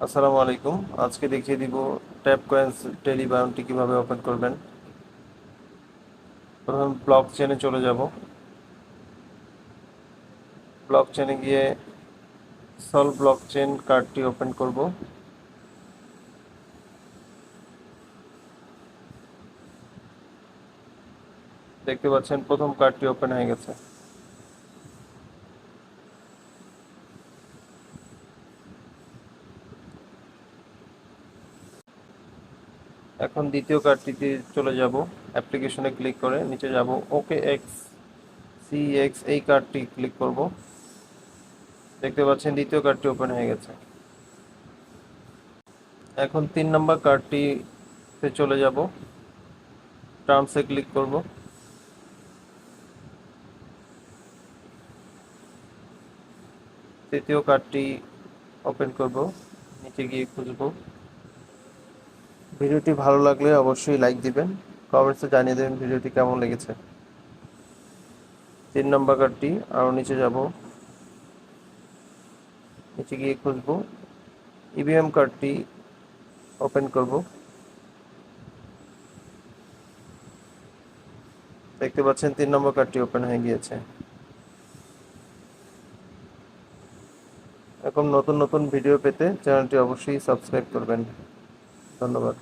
আসসালামু আলাইকুম। আজকে দেখিয়ে দিব ট্যাপ কয়েন্স টেলি বায়োনটি কিভাবে ওপেন করবেন। প্রথম ব্লক চেনে চলে যাব। ব্লক চেনে গিয়ে সলভ ব্লক চেন কার্ডটি ওপেন করব। দেখতে পাচ্ছেন প্রথম কার্ডটি ওপেন হয়ে গেছে। এখন দ্বিতীয় কার্ডটিতে চলে যাব। অ্যাপ্লিকেশনে ক্লিক করে নিচে যাব, ওকে এক্স সিএক্স এই কার্ডটি ক্লিক করব। দেখতে পাচ্ছেন দ্বিতীয় কার্ডটি ওপেন হয়ে গেছে। এখন 3 নম্বর কার্ডটিতে চলে যাব, টার্মসে ক্লিক করব। তৃতীয় কার্ডটি ওপেন করব, নিচে গিয়ে খুঁজব। ভিডিওটি ভালো লাগলে অবশ্যই লাইক দিবেন, কমেন্টসে জানিয়ে দেবেন ভিডিওটি কেমন লেগেছে। 3 নম্বর কার্ডটি আরও নিচে যাব, নিচে গিয়ে খুঁজব। ইভিএম কার্ডটি ওপেন করব। দেখতে পাচ্ছেন 3 নম্বর কার্ডটি ওপেন হয়ে গিয়েছে। এরকম নতুন নতুন ভিডিও পেতে চ্যানেলটি অবশ্যই সাবস্ক্রাইব করবেন। ধন্যবাদ।